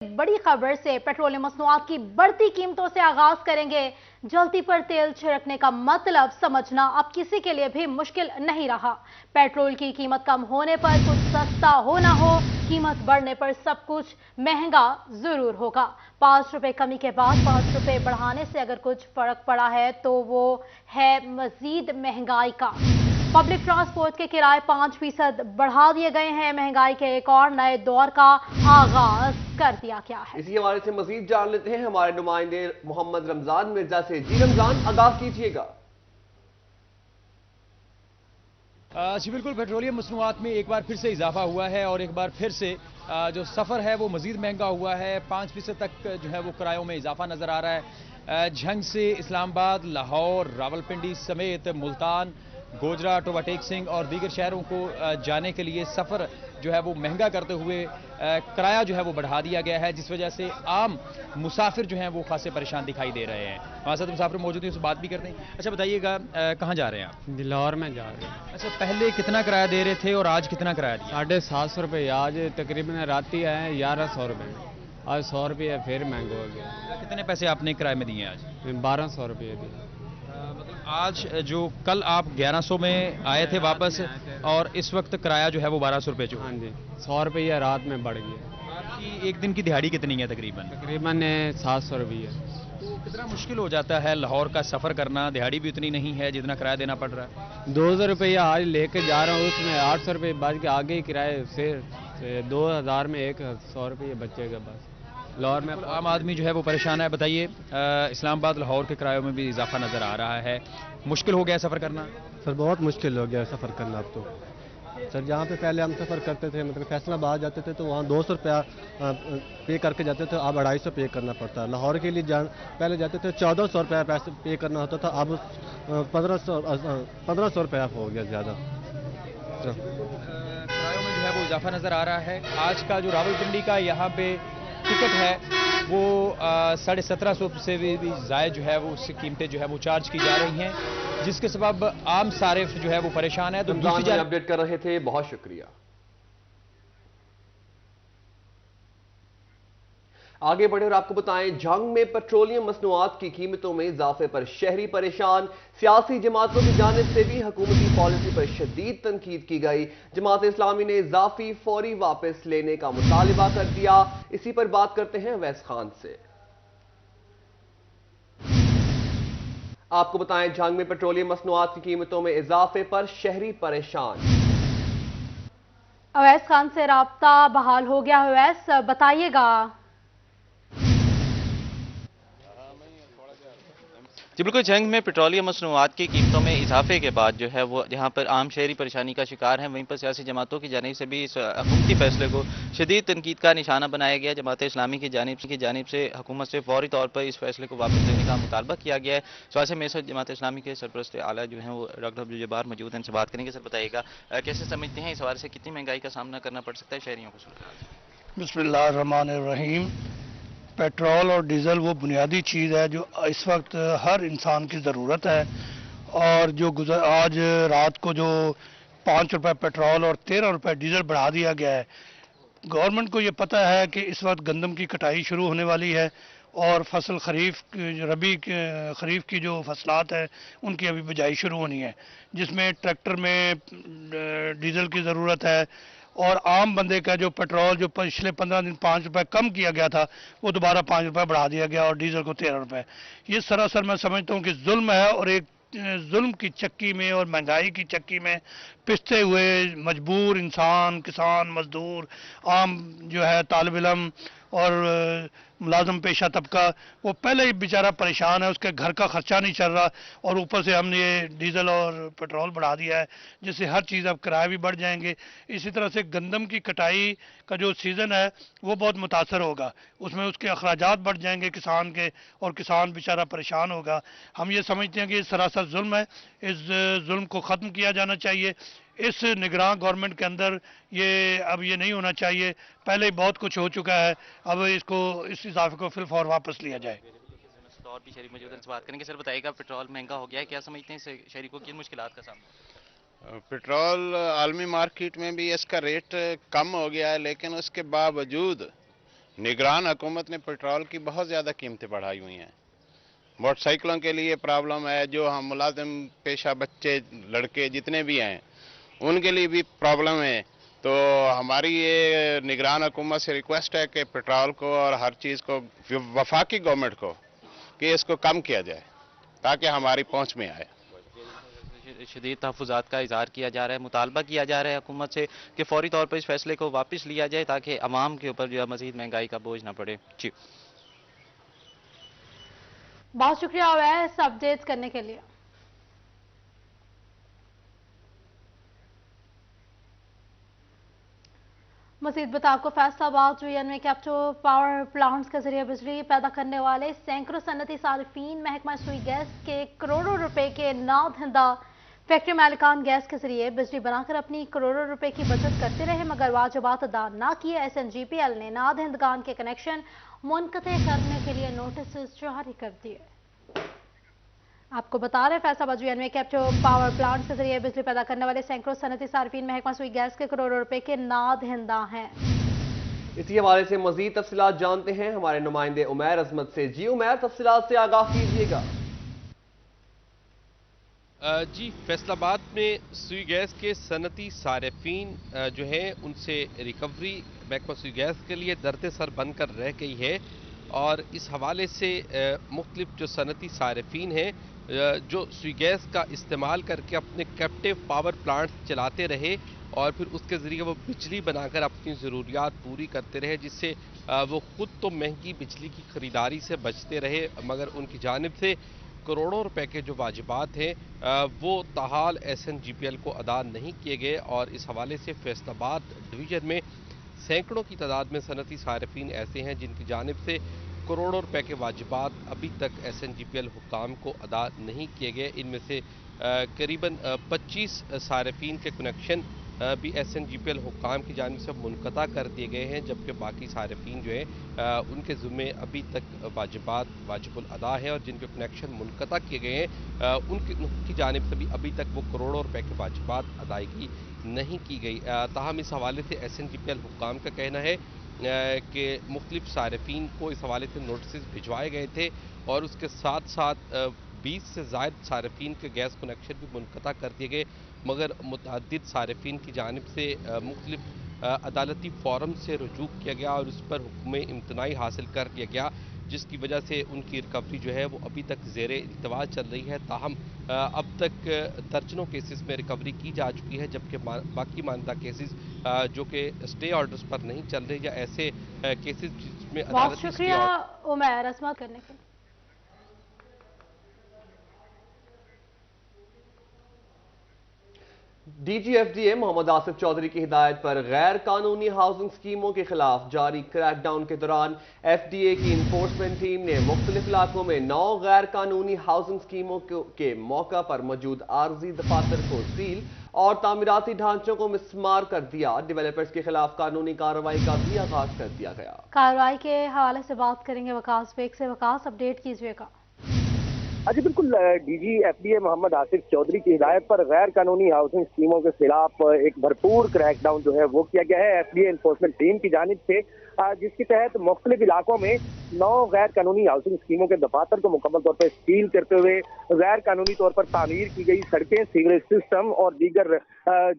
बड़ी खबर से पेट्रोलियम मसनूआत की बढ़ती कीमतों से आगाज करेंगे। जल्दी पर तेल छिड़कने का मतलब समझना अब किसी के लिए भी मुश्किल नहीं रहा। पेट्रोल की कीमत कम होने पर कुछ सस्ता हो ना हो, कीमत बढ़ने पर सब कुछ महंगा जरूर होगा। 5 रुपए कमी के बाद 5 रुपए बढ़ाने से अगर कुछ फर्क पड़ा है तो वो है मजीद महंगाई का। पब्लिक ट्रांसपोर्ट के किराए 5% बढ़ा दिए गए हैं। महंगाई के एक और नए दौर का आगाज कर दिया गया है। इसी हवाले से मजीद जान लेते हैं हमारे नुमाइंदे मोहम्मद रमजान मिर्जा से। जी रमजान, आगाज कीजिएगा। जी बिल्कुल, पेट्रोलियम मसनूआत में एक बार फिर से इजाफा हुआ है और एक बार फिर से जो सफ़र है वो मजीद महंगा हुआ है। 5% तक जो है वो किरायों में इजाफा नज़र आ रहा है। झंग से इस्लामाबाद, लाहौर, रावलपिंडी समेत मुल्तान, गोजरा, टोबा टेक सिंह और दीगर शहरों को जाने के लिए सफ़र जो है वो महंगा करते हुए किराया जो है वो बढ़ा दिया गया है, जिस वजह से आम मुसाफिर जो हैं वो खासे परेशान दिखाई दे रहे हैं। हमारे साथ मुसाफिर मौजूद हैं, उससे बात भी करते हैं। अच्छा बताइएगा, कहाँ जा रहे हैं आप? लाहौर में जा रहे हैं। अच्छा, पहले कितना किराया दे रहे थे और आज कितना किराया दिया? 750 रुपये। आज तकरीबन रात ही आए 1100 रुपये। आज 100 रुपये फिर महंगा हो गया। कितने पैसे आपने किराए में दिए आज? 1200 रुपये दिए। मतलब आज जो कल आप 1100 में आए थे वापस और इस वक्त किराया जो है वो 1200 रुपये जो। हाँ जी, 100 रुपये रात में बढ़ गया। आपकी एक दिन की दिहाड़ी कितनी है तकरीबन? तकरीबन 700 रुपये। तो कितना मुश्किल हो जाता है लाहौर का सफ़र करना? दिहाड़ी भी उतनी नहीं है जितना किराया देना पड़ रहा है। 2000 रुपये आज लेके जा रहा हूँ, उसमें 800 रुपये बच के आगे ही किराए से 2000 में 100 रुपये बचेगा बस। लाहौर में आम आदमी जो है वो परेशान है। बताइए, इस्लामाबाद लाहौर के किरायों में भी इजाफा नज़र आ रहा है, मुश्किल हो गया सफ़र करना? सर बहुत मुश्किल हो गया सफ़र करना अब तो। सर जहाँ पे पहले हम सफ़र करते थे, मतलब फैसलाबाद जाते थे तो वहाँ 200 रुपया पे करके जाते थे, अब 250 पे करना पड़ता है। लाहौर के लिए पहले जाते थे 1400 रुपया पैसे पे करना होता था, अब 1500 रुपया हो गया ज़्यादा। किरायों में जो है वो इजाफा नज़र आ रहा है। आज का जो रावलपिंडी का यहाँ पे टिकट है वो 1750 से भी ज़ायद जो है वो उसकी कीमतें जो है वो चार्ज की जा रही हैं, जिसके सबब आम सारिफ जो है वो परेशान है। तो दूसरी अपडेट कर रहे थे, बहुत शुक्रिया। आगे बढ़े और आपको बताएं, जंग में पेट्रोलियम मसनूआत की कीमतों में इजाफे पर शहरी परेशान। सियासी जमातों की जानिब से भी हुकूमती पॉलिसी पर शदीद तनकीद की गई। जमात इस्लामी ने इजाफी फौरी वापस लेने का मुतालिबा कर दिया। इसी पर बात करते हैं अवैस खान से। आपको बताएं, जंग में पेट्रोलियम मसनूआत की कीमतों में इजाफे पर शहरी परेशान। अवैस खान से राब्ता बहाल हो गया। अवैस बताइएगा। जी बिल्कुल, जंग में पेट्रोलियम मसनूआत की कीमतों में इजाफे के बाद जो है वो जहाँ पर आम शहरी परेशानी का शिकार हैं, वहीं पर सियासी जमातों की जानिब से भी इस हुकूमती फैसले को शदीद तनकीद का निशाना बनाया गया। जमात इस्लामी की जानिब से हुकूमत से फौरी तौर पर इस फैसले को वापस लेने का मुतालबा किया गया है। सो ऐसे में सर जमात इस्लामी के सरपरस्त आला जो हैं वो डॉक्टर अब्दुल जब्बार मौजूद हैं, इनसे बात करेंगे। सर बताइएगा, कैसे समझते हैं इस हवाले से कितनी महंगाई का सामना करना पड़ सकता है शहरियों को? बिस्मिल्लाहिर्रहमानिर्रहीम। पेट्रोल और डीज़ल वो बुनियादी चीज़ है जो इस वक्त हर इंसान की ज़रूरत है, और जो आज रात को जो 5 रुपये पेट्रोल और 13 रुपये डीज़ल बढ़ा दिया गया है। गवर्नमेंट को ये पता है कि इस वक्त गंदम की कटाई शुरू होने वाली है और फसल खरीफ की जो फसलात है उनकी अभी बिजाई शुरू होनी है, जिसमें ट्रैक्टर में डीज़ल की ज़रूरत है। और आम बंदे का जो पेट्रोल जो पिछले 15 दिन 5 रुपये कम किया गया था, वो दोबारा 5 रुपये बढ़ा दिया गया और डीजल को 13 रुपये। ये सरासर मैं समझता हूँ कि जुल्म है, और एक जुल्म की चक्की में और महंगाई की चक्की में पिसते हुए मजबूर इंसान, किसान, मजदूर, आम जो है तालिब इल्म और मुलाजम पेशा तबका, वो पहले ही बेचारा परेशान है, उसके घर का खर्चा नहीं चल रहा, और ऊपर से हमने ये डीज़ल और पेट्रोल बढ़ा दिया है, जिससे हर चीज़ अब किराए भी बढ़ जाएंगे। इसी तरह से गंदम की कटाई का जो सीज़न है वो बहुत मुतासर होगा, उसमें उसके अखराजात बढ़ जाएंगे किसान के, और किसान बेचारा परेशान होगा। हम ये समझते हैं कि ये सरासर जुल्म है, इस जुल्म को ख़त्म किया जाना चाहिए। इस निगरान गवर्नमेंट के अंदर अब ये नहीं होना चाहिए। पहले ही बहुत कुछ हो चुका है, अब इस इजाफे को फिर फौर वापस लिया जाए। और भी शहरी मौजूद से बात करेंगे। सर बताइएगा, पेट्रोल महंगा हो गया है, क्या समझते हैं शहरी को किन मुश्किलात का सामना? पेट्रोल आलमी मार्केट में भी इसका रेट कम हो गया है, लेकिन उसके बावजूद निगरान हुकूमत ने पेट्रोल की बहुत ज़्यादा कीमतें बढ़ाई हुई हैं। मोटरसाइकिलों के लिए प्रॉब्लम है, जो हम मुलाजिम पेशा बच्चे लड़के जितने भी हैं उनके लिए भी प्रॉब्लम है। तो हमारी ये निगरान हुकूमत से रिक्वेस्ट है कि पेट्रोल को और हर चीज़ को वफाकी गवर्नमेंट को कि इसको कम किया जाए ताकि हमारी पहुंच में आए। शदीद तहफ़्फ़ुज़ात का इज़हार किया जा रहा है, मुतालबा किया जा रहा है हुकूमत से कि फौरी तौर पर इस फैसले को वापस लिया जाए ताकि अवाम के ऊपर जो है मज़ीद महंगाई का बोझ ना पड़े। जी बहुत शुक्रिया अवैस अपडेट करने के लिए। मजीद बता आपको फैसलाबाद रीजन में कैप्टिव पावर प्लांट्स के जरिए बिजली पैदा करने वाले सैकड़ों सनती सारिफीन महकमा सुई गैस के करोड़ों रुपए के नादहिंदा फैक्ट्री मालिकान गैस के जरिए बिजली बनाकर अपनी करोड़ों रुपए की बचत करते रहे, मगर वाजिबात अदा न किए SNGPL ने नादहिंदगान के कनेक्शन मुनक़ते करने के लिए नोटिस जारी कर दिए। आपको बता रहे फैसलाबाद रीजन में कैप्टिव पावर प्लांट के जरिए बिजली पैदा करने वाले सैकड़ों सनती सार्फिन महकमा सुई गैस के करोड़ों रुपए के नादहिंदा हैं। इसी हवाले से मजीद तफसीलात जानते हैं हमारे नुमाइंदे उमैर अजमत से। जी उमैर, तफसीलात से आगाह कीजिएगा। जी, फैसलाबाद में सुई गैस के सनती सारिफीन जो है उनसे रिकवरी महकमा सुई गैस के लिए दर्द सर बनकर रह गई है और इस हवाले से मुख्तलिफ जो सनती सारिफीन हैं जो सुई गैस का इस्तेमाल करके अपने कैप्टिव पावर प्लांट्स चलाते रहे और फिर उसके ज़रिए वो बिजली बनाकर अपनी ज़रूरियात पूरी करते रहे, जिससे वो ख़ुद तो महंगी बिजली की ख़रीदारी से बचते रहे मगर उनकी जानिब से करोड़ों रुपए के जो वाजिबात हैं वो ताहाल SNGPL को अदा नहीं किए गए और इस हवाले से फैसलाबाद डिवीज़न में सैकड़ों की तादाद में सनती सारिफीन ऐसे हैं जिनकी जानिब से करोड़ों रुपए के वाजिबात अभी तक SNGPL हुक्काम को अदा नहीं किए गए। इनमें से करीबन 25 सारिफीन के कनेक्शन भी SNGPL हुक्काम की जानिब से मुनक़ता कर दिए गए हैं, जबकि बाकी सारिफीन जो हैं उनके ज़िम्मे अभी तक वाजिबुल अदा है और जिनके कनेक्शन मुनक़ता किए गए हैं उनकी जानिब से भी अभी तक वो करोड़ों रुपए के वाजिबात अदायगी नहीं की गई। ताहम इस हवाले से SNGPL हुक्काम का कहना है कि मुख्तलिफ सारिफीन को इस हवाले से नोटिस भिजवाए गए थे और उसके साथ साथ 20 से ज़ायद सारिफीन के गैस कनेक्शन भी मुनक़ता कर दिए गए, मगर मुतअद्दिद सारिफीन की जानिब से मुख्तलिफ अदालती फ़ोरम से रुजू किया गया और उस पर हुक्म इम्तनाई हासिल कर लिया गया, जिसकी वजह से उनकी रिकवरी जो है वो अभी तक ज़ेरे इल्तवा चल रही है। ताहम अब तक दर्जनों केसेस में रिकवरी की जा चुकी है, जबकि बाकी मानदा केसेस जो कि स्टे ऑर्डर्स पर नहीं चल रहे या ऐसे केसेस जिसमें बहुत शुक्रिया उमैर असमत करने के लिए। DGFDA मोहम्मद आसिफ चौधरी की हिदायत पर गैर कानूनी हाउसिंग स्कीमों के खिलाफ जारी क्रैकडाउन के दौरान FDA की इन्फोर्समेंट टीम ने मुख्तलिफ इलाकों में 9 गैर कानूनी हाउसिंग स्कीमों के मौका पर मौजूद आर्जी दफातर को सील और तामीराती ढांचों को मिसमार कर दिया। डेवलपर्स के खिलाफ कानूनी कार्रवाई का भी आगाज कर दिया गया। कार्रवाई के हवाले से बात करेंगे वकास बेग से। वकास, अपडेट कीजिएगा। जी बिल्कुल, DGFDA मोहम्मद आसिफ चौधरी की हिदायत पर गैर कानूनी हाउसिंग स्कीमों के खिलाफ एक भरपूर क्रैकडाउन जो है वो किया गया है FDA इन्फोर्समेंट टीम की जानिब से, जिसके तहत मुख्तलिफ इलाकों में 9 गैर कानूनी हाउसिंग स्कीमों के दफातर को मुकम्मल तौर पर सील करते हुए गैर कानूनी तौर पर तामीर की गई सड़कें, सीवरेज सिस्टम और दीगर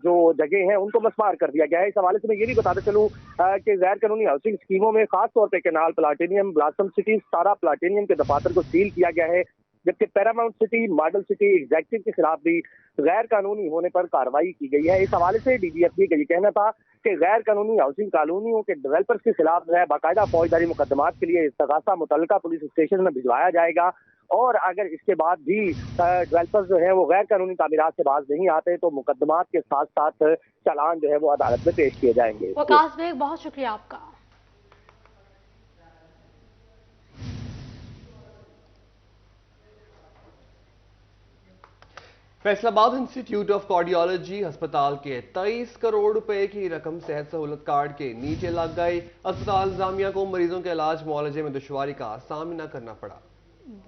जो जगह हैं उनको मस्मार कर दिया गया है। इस हवाले से मैं ये भी बताते चलूँ कि गैर कानूनी हाउसिंग स्कीमों में खास तौर पर कैनाल प्लाटिनियम, ब्लासम सिटी, सारा प्लाटिनियम के दफातर को सील किया गया है, जबकि Paramount city, model city, executive के खिलाफ भी गैर कानूनी होने पर कार्रवाई की गई है। इस हवाले से DGFDA का ये कहना था कि गैर कानूनी हाउसिंग कॉलोनियों के डेवलपर्स के खिलाफ जो है बाकायदा फौजदारी मुकदमात के लिए इस्तगासा मुतल्लिका पुलिस स्टेशन में भिजवाया जाएगा और अगर इसके बाद भी डेवलपर्स जो है वो गैर कानूनी तामीरात से बाज नहीं आते तो मुकदमात के साथ साथ चालान जो है वो अदालत में पेश किए जाएंगे। वकास बेग, बहुत शुक्रिया आपका। फैसलाबाद इंस्टीट्यूट ऑफ कार्डियोलॉजी अस्पताल के 23 करोड़ रुपए की रकम सेहत सहूलत कार्ड के नीचे लग गई। अस्पताल इंतजामिया को मरीजों के इलाज मुआलजे में दुश्वारी का सामना करना पड़ा।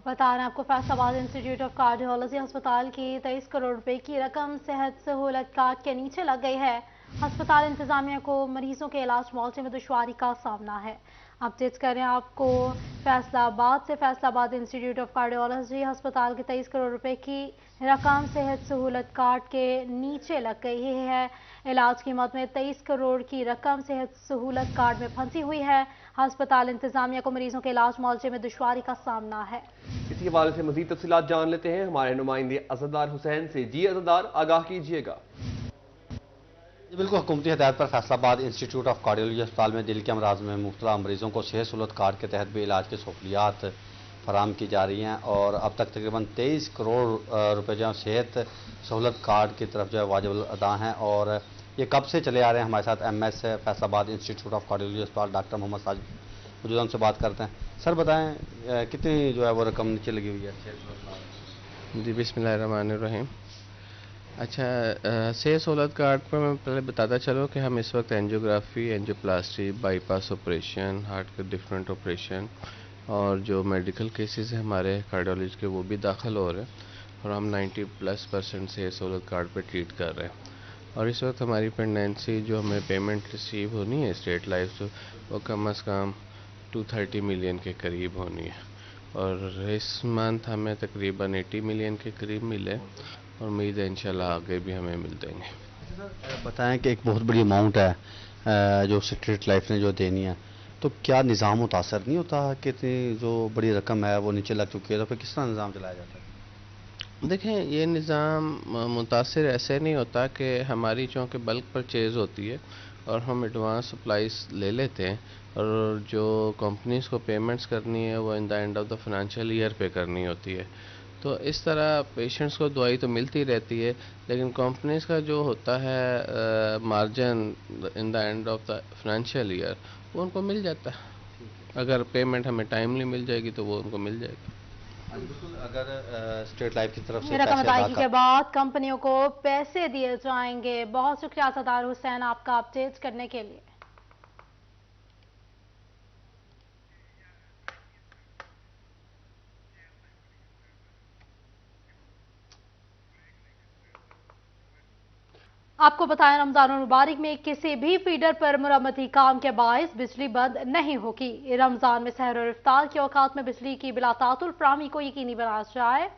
बता रहे हैं आपको फैसलाबाद इंस्टीट्यूट ऑफ कार्डियोलॉजी अस्पताल की 23 करोड़ रुपए की रकम सेहत सहूलत कार्ड के नीचे लग गई है। अस्पताल इंतजामिया को मरीजों के इलाज मुआवजे में दुश्वारी का सामना है। अपडेट करें आपको फैसलाबाद से। फैसलाबाद इंस्टीट्यूट ऑफ कार्डियोलॉजी अस्पताल के 23 करोड़ रुपए की रकम सेहत सहूलत कार्ड के नीचे लग गई है। इलाज कीमत में 23 करोड़ की रकम सेहत सहूलत कार्ड में फंसी हुई है। अस्पताल इंतजामिया को मरीजों के इलाज मुआवजे में दुश्वारी का सामना है। इसी हवाले से मजीद तफसीलात जान लेते हैं हमारे नुमाइंदे असदार हुसैन से। जी असदार, आगाह कीजिएगा। बिल्कुल, हुकूमती हिदायत पर फैसलाबाद इंस्टीट्यूट ऑफ कार्डियोलॉजी अस्पताल में दिल के अमराज में मुब्तला मरीजों को सेहत सहूलत कार्ड के तहत भी इलाज की सहूलियात फराम की जा रही हैं और अब तक तकरीबन 23 करोड़ रुपए जो सेहत सहूलत कार्ड की तरफ जो है वाजिब अदा हैं। और ये कब से चले आ रहे हैं। हमारे साथ MS Faisalabad institute of cardiology अस्पताल डॉक्टर मोहम्मद साजिद मौजूद, उनसे बात करते हैं। सर बताएं कितनी जो है वो रकम नीचे लगी हुई है। जी बिस्मिल्लाहिर्रहमानिर्रहीम। अच्छा, सेहत सहूलत कार्ड पर मैं पहले बताता चलूँ कि हम इस वक्त angiography, angioplasty, bypass operation, heart के डिफरेंट ऑपरेशन और जो मेडिकल केसेस हैं हमारे कार्डियोलॉजी के वो भी दाखिल हो रहे हैं और हम 90+% सेहत सहूलत कार्ड पर ट्रीट कर रहे हैं। और इस वक्त हमारी पेंडेंसी जो हमें पेमेंट रिसीव होनी है स्टेट लाइफ से वो कम अज़ कम 230 मिलियन के करीब होनी है और इस मंथ हमें तकरीबन 80 मिलियन के करीब मिले और उम्मीद है इंशाल्लाह आगे भी हमें मिल देंगे। बताएं कि एक बहुत बड़ी अमाउंट है जो स्टेट लाइफ ने जो देनी है, तो क्या निज़ाम मुतासर नहीं होता कि इतनी जो बड़ी रकम है वो नीचे लग चुकी है, तो फिर किस तरह निज़ाम चलाया जाता है? देखें, ये निज़ाम मुतासर ऐसे नहीं होता कि हमारी चूँकि बल्क परचेज़ होती है और हम एडवांस सप्लाईज ले लेते हैं और जो कंपनीज़ को पेमेंट्स करनी है वो in the end of the financial year पे करनी होती है। तो इस तरह पेशेंट्स को दवाई तो मिलती रहती है लेकिन कंपनीज़ का जो होता है margin in the end of the financial year वो उनको मिल जाता है। अगर पेमेंट हमें टाइमली मिल जाएगी तो वो उनको मिल जाएगी। अगर स्टेट लाइफ की तरफ से रकम अदायगी के बाद कंपनियों को पैसे दिए जाएंगे। बहुत शुक्रिया असदार हुसैन आपका अपडेट करने के लिए। आपको बताएं, रमजान मुबारक में किसी भी फीडर पर मुरम्मती काम के बायस बिजली बंद नहीं होगी। रमजान में सहर और इफ्तार के औकात में बिजली की बिलातातुल फराहमी को यकीनी बनाया जाए।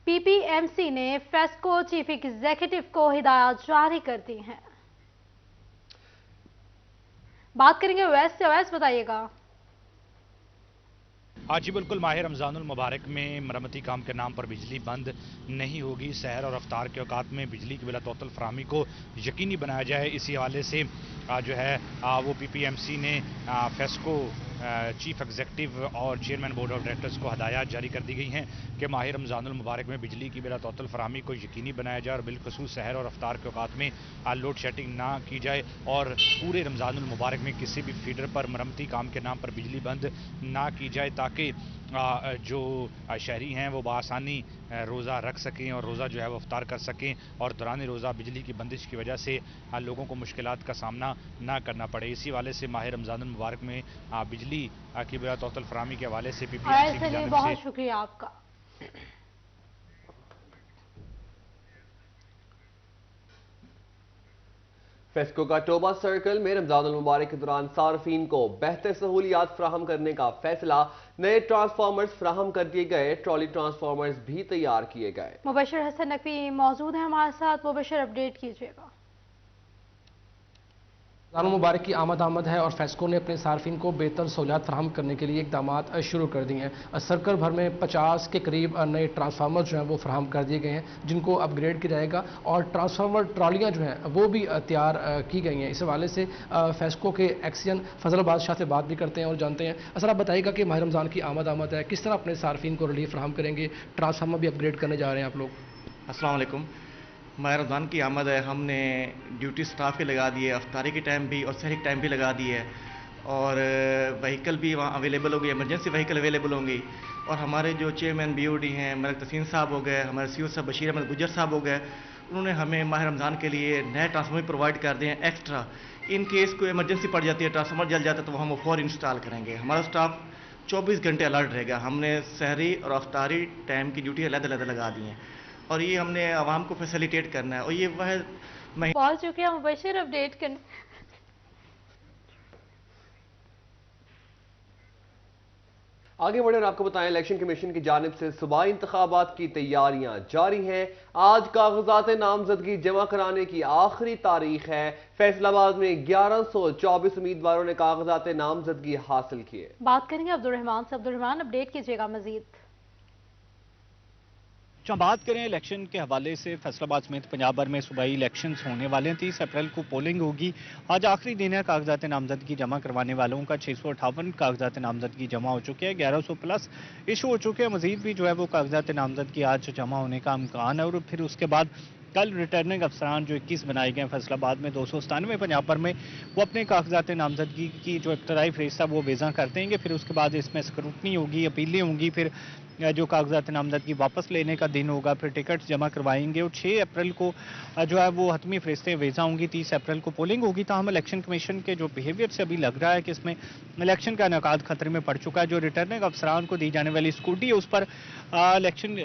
PPMC ने फेस्को चीफ एग्जीक्यूटिव को हिदायत जारी कर दी हैं। बात करेंगे वैस से। वैस बताइएगा। हाँ जी बिल्कुल, माह रमज़ानुल मुबारक में मरम्मती काम के नाम पर बिजली बंद नहीं होगी। सहर और अफ्तार के औकात में बिजली की बिलातौतल फराहमी को यकीनी बनाया जाए। इसी हवाले से जो है वो PPMC ने फेस्को चीफ एग्जीक्यूटिव और चेयरमैन बोर्ड ऑफ डायरेक्टर्स को हदायत जारी कर दी गई हैं कि माह रमज़ानुल मुबारक में बिजली की बिलातौतल फराहमी को यकीनी बनाया जाए और बिलखसूस सहर और अफ्तार के औकात में लोड शेडिंग ना की जाए और पूरे रमज़ानुल मुबारक में किसी भी फीडर पर मरम्मती काम के नाम पर बिजली बंद ना की जाए ताकि जो शहरी हैं वो बआसानी रोज़ा रख सकें और रोज़ा जो है वो अफ्तार कर सकें और दौरान रोज़ा बिजली की बंदिश की वजह से लोगों को मुश्किलात का सामना ना करना पड़े। इसी हवाले से माह रमज़ानुल मुबारक में बिजली की बिलातौतल फराहमी के हवाले से PPMC की जानिब बहुत शुक्रिया आपका। फेस्को का टोबा सर्कल में रमजानुल मुबारक के दौरान सार्फिन को बेहतर सहूलियात फराहम करने का फैसला। नए ट्रांसफार्मर्स फराहम कर दिए गए, ट्रॉली ट्रांसफार्मर्स भी तैयार किए गए। मुबशर हसन नकवी मौजूद है हमारे साथ। मुबशर, अपडेट कीजिएगा। रमज़ान मुबारक की आमद है और फेस्को ने अपने सार्फिन को बेहतर सहूलियात फराहम करने के लिए इकदाम शुरू कर दिए हैं। सर्कल भर में 50 के करीब नए ट्रांसफार्मर जो हैं वो फराहम कर दिए गए हैं जिनको अपग्रेड किया जाएगा और ट्रांसफार्मर ट्रालियाँ जो हैं वो भी तैयार की गई हैं। इस हवाले से फेस्को के एक्सियन फजलाबाद शाह से बात भी करते हैं और जानते हैं। सर, आप बताइएगा कि माह रमज़ान की आमद है, किस तरह अपने सार्फिन को रिलीफ फराहम करेंगे? ट्रांसफार्मर भी अपग्रेड करने जा रहे हैं आप लोग। अस्सलाम वालेकुम। माह रमज़ान की आमद है, हमने ड्यूटी स्टाफ भी लगा दी है, अफ्तारी की टाइम भी और सहरी की टाइम भी लगा दी है और व्हीकल भी वहाँ अवेलेबल होगी, इमरजेंसी व्हीकल अवेलेबल होंगी। और हमारे जो चेयरमैन BOD हैं मलिक तसीन साहब हो गए, हमारे CO साहब बशीर अहमद गुजर साहब हो गए, उन्होंने हमें माह रमज़ान के लिए नए ट्रांसफार्मर प्रोवाइड कर दिए हैं एक्स्ट्रा। इन केस कोई इमरजेंसी पड़ जाती है, ट्रांसफार्मर जल जाता है तो वो हम फौर इंस्टॉल करेंगे। हमारा स्टाफ 24 घंटे अलर्ट रहेगा। हमने सहरी और अफ्तारी टाइम की ड्यूटी अलग-अलग लगा दी हैं और ये हमने आवाम को फैसिलिटेट करना है और ये वह बहुत शुक्रिया मुबशर अपडेट करने। आगे बढ़े और आपको बताएं, इलेक्शन कमीशन की जानिब से सूबाई इंतखाबात की तैयारियां जारी हैं। आज कागजात नामजदगी जमा कराने की आखिरी तारीख है। फैसलाबाद में 1124 उम्मीदवारों ने कागजात नामजदगी हासिल किए। बात करेंगे अब्दुर्रहमान से। अब्दुर्रहमान, अपडेट कीजिएगा मजीद। बात करें इलेक्शन के हवाले से, फैसलाबाद समेत पंजाब भर में सूबाई इलेक्शंस होने वाले हैं। 30 अप्रैल को पोलिंग होगी। आज आखिरी दिन है कागजात नामजदगी जमा करवाने वालों का। 658 कागजात नामजदगी जमा हो चुके हैं, 1100 प्लस इशू हो चुके हैं। मजीद भी जो है वो कागजात नामजदगी आज जमा होने का इम्कान है। और फिर उसके बाद कल रिटर्निंग अफसरान जो 21 बनाए गए हैं फैसलाबाद में, 297 पंजाब भर में, वो अपने कागजात नामजदगी की जो इब्तदाई फरिश्ता वो वेज़ा कर देंगे। फिर उसके बाद इसमें स्क्रूटनी होगी, अपीलें होंगी, फिर जो कागजात नामजदगी वापस लेने का दिन होगा, फिर टिकट्स जमा करवाएंगे और 6 अप्रैल को जो है वो हतमी फरिश्ते वेज़ा होंगी। 30 अप्रैल को पोलिंग होगी। ताहम इलेक्शन कमीशन के जो बिहेवियर से अभी लग रहा है कि इसमें इलेक्शन का इनेकाद खतरे में पड़ चुका है। जो रिटर्निंग अफसरान को दी जाने वाली स्कूटी है उस पर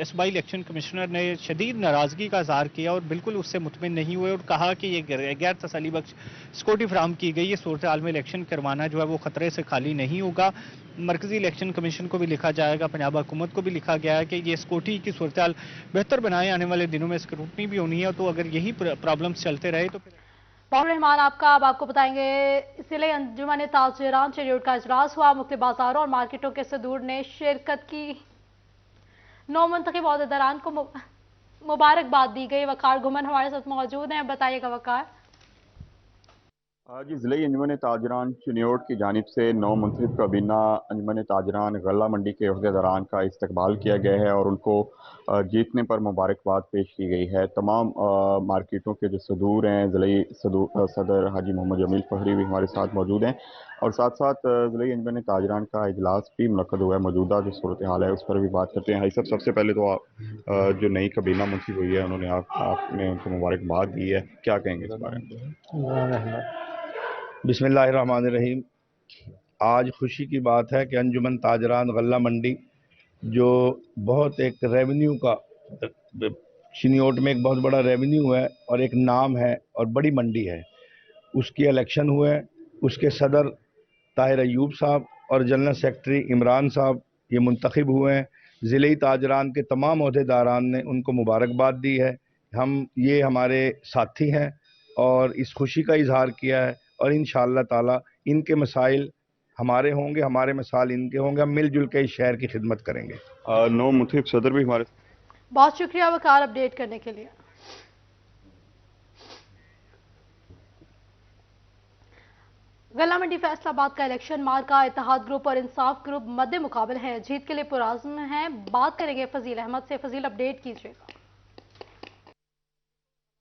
सूबाई इलेक्शन कमिश्नर ने शदीद नाराज़गी का इज़हार किया और बिल्कुल उससे मुतमिन नहीं हुए और कहा कि ये गैर तसल्ली बख्श सिक्योरिटी फराहम की गई है। सूरत हाल में इलेक्शन करवाना जो है वो खतरे से खाली नहीं होगा। मरकजी इलेक्शन कमीशन को भी लिखा जाएगा, पंजाब हुकूमत को भी लिखा गया है कि ये सिक्योरिटी की सूरत हाल बेहतर बनाए। आने वाले दिनों में स्क्रूटनी भी होनी है, तो अगर यही प्रॉब्लम्स चलते रहे तो बाबर रहमान अब आपको बताएंगे, इसलिए अंजुमन ताजिरान शेड्यूल का इजलास हुआ। मुख्तलिफ बाजारों और मार्केटों के सदूर ने शिरकत की। 9 मुंतखब अहदेदारान को मुबारकबाद दी गई। वकार घुमन हमारे साथ मौजूद हैं, बताइएगा वकार। आज ज़िले अंजुमन ताजरान चिन्योट की जानिब से 9 मुंतखब काबीना अंजुमन ताजरान गल्ला मंडी के अहदेदारान का इस्तकबाल किया गया है और उनको जीतने पर मुबारकबाद पेश की गई है। तमाम मार्केटों के जो सदूर हैं, ज़िले सदर हाजी मोहम्मद जमील फहरी भी हमारे साथ मौजूद हैं और साथ साथ ज़िले अंजुमन ताजरान का इजलास भी मुनक्कद हुआ है। मौजूदा जो सूरत हाल है उस पर भी बात करते हैं। भाई साहब, सबसे पहले तो आप जो नई काबीना मुंतखब हुई है उन्होंने आपने उनको मुबारकबाद दी है, क्या कहेंगे इस बारे में? बिस्मिल्लाहिर्रहमानिर्रहीम। आज खुशी की बात है कि अंजुमन ताजरान गल्ला मंडी जो बहुत एक रेवेन्यू का चिन्योट में एक बहुत बड़ा रेवेन्यू है और एक नाम है और बड़ी मंडी है, उसकी इलेक्शन हुए। उसके सदर ताहिर अयूब साहब और जनरल सेक्रेटरी इमरान साहब ये मुंतखब हुए हैं। ज़िले ताजरान के तमाम अहदेदारान ने उनको मुबारकबाद दी है। ये हमारे साथी हैं और इस खुशी का इजहार किया है और इंशाअल्लाह ताला इनके मसाइल हमारे होंगे, हमारे मसाइल इनके होंगे। हम मिलजुल के इस शहर की खिदमत करेंगे। 9 मुंतखब सदर भी हमारे। बहुत शुक्रिया वकार अपडेट करने के लिए। गल्ला मंडी फैसलाबाद का इलेक्शन मार्का इत्तेहाद ग्रुप और इंसाफ ग्रुप मद्दे मुकाबल है। जीत के लिए पुराज़्म है। बात करेंगे फजील अहमद से। फजील, अपडेट कीजिएगा।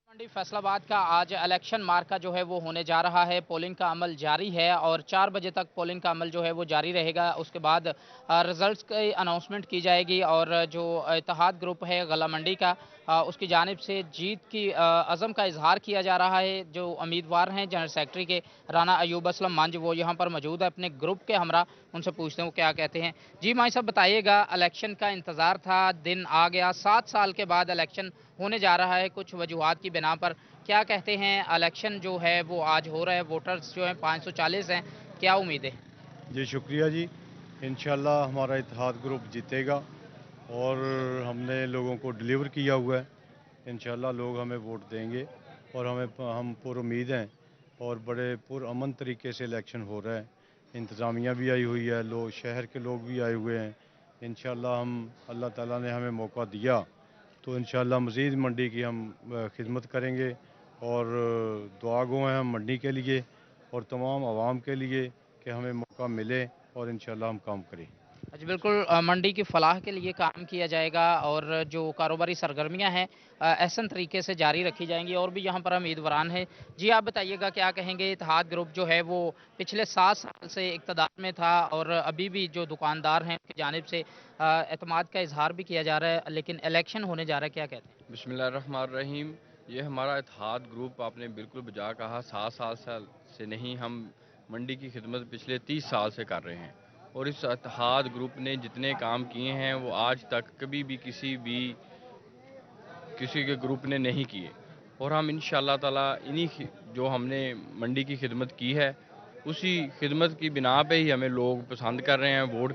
मंडी फैसलाबाद का आज इलेक्शन मार्का जो है वो होने जा रहा है। पोलिंग का अमल जारी है और 4 बजे तक पोलिंग का अमल जो है वो जारी रहेगा। उसके बाद रिजल्ट्स की अनाउंसमेंट की जाएगी और जो इत्तेहाद ग्रुप है गल्ला मंडी का उसकी जानिब से जीत की अज़म का इजहार किया जा रहा है। जो उम्मीदवार हैं जनरल सेक्रेटरी के राना अयूब असलम मंज, वो यहाँ पर मौजूद है अपने ग्रुप के हमरा। उनसे पूछते हैं वो क्या कहते हैं। जी माई साहब, बताइएगा, इलेक्शन का इंतज़ार था, दिन आ गया, 7 साल के बाद इलेक्शन होने जा रहा है कुछ वजूहात की बिना पर, क्या कहते हैं? इलेक्शन जो है वो आज हो रहा है, वोटर्स जो हैं 540 हैं, क्या उम्मीद है? जी शुक्रिया जी, इंशाल्लाह हमारा इत्तेहाद ग्रुप जीतेगा और हमने लोगों को डिलीवर किया हुआ है। इंशाल्लाह लोग हमें वोट देंगे और हम पुरुम्मीद हैं और बड़े पुरअमन तरीके से इलेक्शन हो रहा है। इंतज़ामिया भी आई हुई है, लोग शहर के लोग भी आए हुए हैं। इंशाल्लाह अल्लाह ताला ने हमें मौका दिया तो इंशाल्लाह मज़ीद मंडी की हम खिदमत करेंगे और दुआ गो हैं हम मंडी के लिए और तमाम आवाम के लिए कि हमें मौका मिले और इंशाल्लाह हम काम करें। जी बिल्कुल, मंडी की फलाह के लिए काम किया जाएगा और जो कारोबारी सरगर्मियां हैं एहसन तरीके से जारी रखी जाएंगी। और भी यहाँ पर उम्मीदवार हैं। जी आप बताइएगा, क्या कहेंगे? इत्तेहाद ग्रुप जो है वो पिछले 7 साल से इक़्तिदार में था और अभी भी जो दुकानदार हैं उनकी जानिब से एतमाद का इजहार भी किया जा रहा है, लेकिन इलेक्शन होने जा रहा है, क्या कहते हैं? बिस्मिल्लाहिर्रहमानिर्रहीम। ये हमारा इत्तेहाद ग्रुप आपने बिल्कुल बजा कहा, 7 साल से नहीं, हम मंडी की खिदमत पिछले 30 साल से कर रहे हैं और इस इत्तेहाद ग्रुप ने जितने काम किए हैं वो आज तक कभी भी किसी के ग्रुप ने नहीं किए और हम इंशाअल्लाह ताला इन्हीं जो हमने मंडी की खिदमत की है उसी खिदमत की बिना पे ही हमें लोग पसंद कर रहे हैं, वोट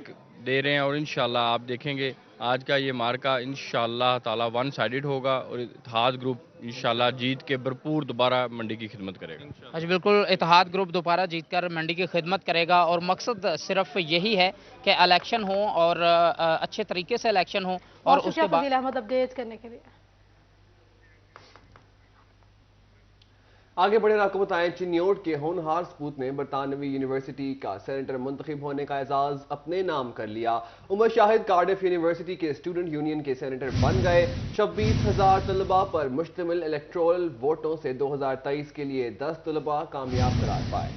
दे रहे हैं और इंशाल्लाह आप देखेंगे आज का ये मार्का इंशाल्लाह ताला वन साइडेड होगा और इत्तेहाद ग्रुप इंशाल्लाह जीत के भरपूर दोबारा मंडी की खिदमत करेगा। जी बिल्कुल, इत्तेहाद ग्रुप दोबारा जीतकर मंडी की खिदमत करेगा और मकसद सिर्फ यही है कि इलेक्शन हो और अच्छे तरीके से इलेक्शन हो और उसके बाद फजील अहमद अपडेट करने के लिए। आगे बढ़े आपको बताएं, चिन्योट के होनहार सपूत ने बरतानवी यूनिवर्सिटी का सेनेटर मुंतखब होने का एजाज अपने नाम कर लिया। उमर शाहिद कार्डिफ यूनिवर्सिटी के स्टूडेंट यूनियन के सेनेटर बन गए। 26,000 तलबा पर मुश्तमिल इलेक्टोरल वोटों से 2023 के लिए 10 तलबा कामयाब करार पाए।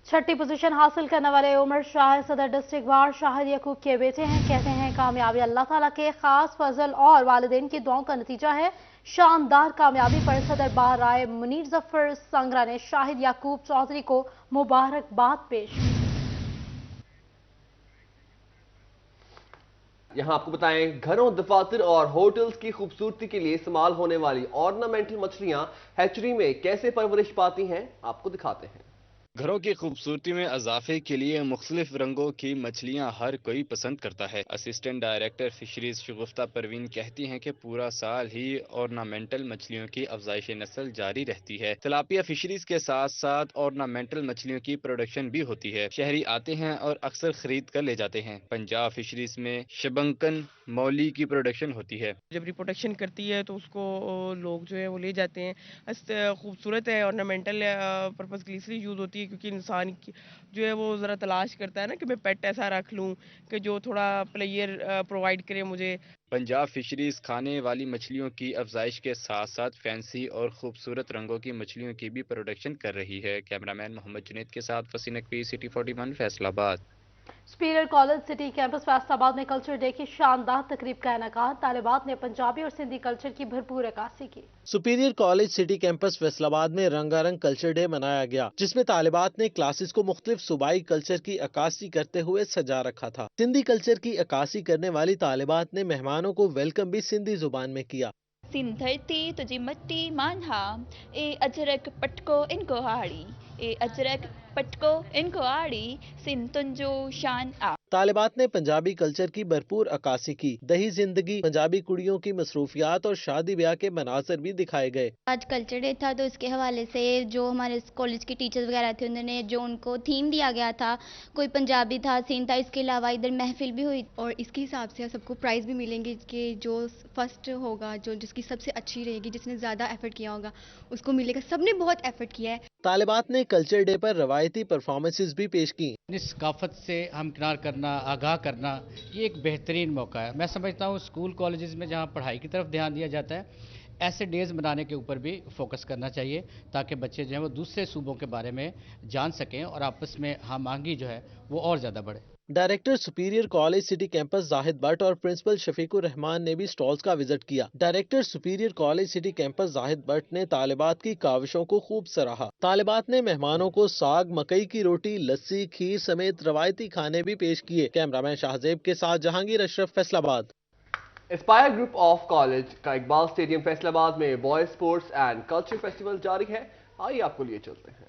छठी पोजीशन हासिल करने वाले उमर शाहिद सदर डिस्ट्रिक्ट वार शाहिद याकूब के बेटे हैं। कहते हैं कामयाबी अल्लाह ताला के खास फजल और वालिदैन की दुआओं का नतीजा है। शानदार कामयाबी पर सदर बार राय मुनीर जफर संगरा ने शाहिद याकूब चौधरी को मुबारकबाद पेश की। यहां आपको बताएं, घरों, दफातर और होटल्स की खूबसूरती के लिए इस्तेमाल होने वाली ऑर्नामेंटल मछलियां हैचरी में कैसे परवरिश पाती हैं, आपको दिखाते हैं। घरों की खूबसूरती में इजाफे के लिए मुख्तलिफ रंगों की मछलियां हर कोई पसंद करता है। असिस्टेंट डायरेक्टर फिशरीज शगुफ्ता परवीन कहती हैं कि पूरा साल ही ऑर्नामेंटल मछलियों की अफजाइश नस्ल जारी रहती है। तिलापिया फिशरीज के साथ साथ ऑर्नामेंटल मछलियों की प्रोडक्शन भी होती है। शहरी आते हैं और अक्सर खरीद कर ले जाते हैं। पंजाब फिशरीज में शबंकन मौली की प्रोडक्शन होती है। जब रिप्रोडक्शन करती है तो उसको लोग जो है वो ले जाते हैं। खूबसूरत है, ऑर्नामेंटल पर्पज के लिए इसलिए यूज़ होती है क्योंकि इंसान जो है वो ज़रा तलाश करता है ना कि मैं पेट ऐसा रख लूँ कि जो थोड़ा प्लेयर प्रोवाइड करे मुझे। पंजाब फिशरीज खाने वाली मछलियों की अफजाइश के साथ साथ फैंसी और खूबसूरत रंगों की मछलियों की भी प्रोडक्शन कर रही है। कैमरामैन मोहम्मद जुनैद के साथ Waseem Naqvi, city 41 Faisalabad. Superior college city campus Faisalabad में कल्चर डे की शानदार तकरीब का इनेकाद। तालिबात ने पंजाबी और सिंधी कल्चर की भरपूर अक्कासी की। Superior college city campus Faisalabad में रंगारंग कल्चर डे मनाया गया, जिसमें तालिबात ने क्लासेस को मुख्तलिफ सूबाई कल्चर की अक्कासी करते हुए सजा रखा था। सिंधी कल्चर की अक्कासी करने वाली तालिबात ने मेहमानों को वेलकम भी सिंधी जुबान में किया। सिंध धरती तुझी मट्टी मानहा, ए अजरक पटको इनको हाड़ी, ए अजरक पटको इनको आड़ी, सिंध तुंजो शान आ। तालिबात ने पंजाबी कल्चर की भरपूर अक्कासी की। दही जिंदगी, पंजाबी कुड़ियों की मसरूफियात और शादी ब्याह के मनाजर भी दिखाए गए। आज कल्चर डे था तो इसके हवाले से जो हमारे कॉलेज के टीचर्स वगैरह थे उन्होंने जो उनको थीम दिया गया था, कोई पंजाबी था, सिंध था, इसके अलावा इधर महफिल भी हुई और इसके हिसाब से सबको प्राइज़ भी मिलेंगे कि जो फर्स्ट होगा, जो जिसकी सबसे अच्छी रहेगी, जिसने ज़्यादा एफर्ट किया होगा उसको मिलेगा। सबने बहुत एफर्ट किया है। तालिबात ने कल्चर डे पर रवायती परफॉर्मेंसेस भी पेश की। सकाफत से हमकिनार करना, आगाह करना, ये एक बेहतरीन मौका है। मैं समझता हूँ स्कूल कॉलेजेस में जहाँ पढ़ाई की तरफ ध्यान दिया जाता है, ऐसे डेज मनाने के ऊपर भी फोकस करना चाहिए ताकि बच्चे जो हैं वो दूसरे सूबों के बारे में जान सकें और आपस में हम आहंगी जो है वो और ज़्यादा बढ़े। Director superior college city campus Zahid Bhatt और प्रिंसिपल शफीकुर रहमान ने भी स्टॉल्स का विजिट किया। Director superior college city campus Zahid Bhatt ने तालिबात की काविशों को खूब सराहा। तालिबात ने मेहमानों को साग, मकई की रोटी, लस्सी, खीर समेत रवायती खाने भी पेश किए। कैमरामैन शाहजेब के साथ Jahangir Ashraf, Faisalabad. Aspire group of college का इकबाल स्टेडियम फैसलाबाद में boys sports and culture festival जारी है। आइए आपको लिए चलते हैं।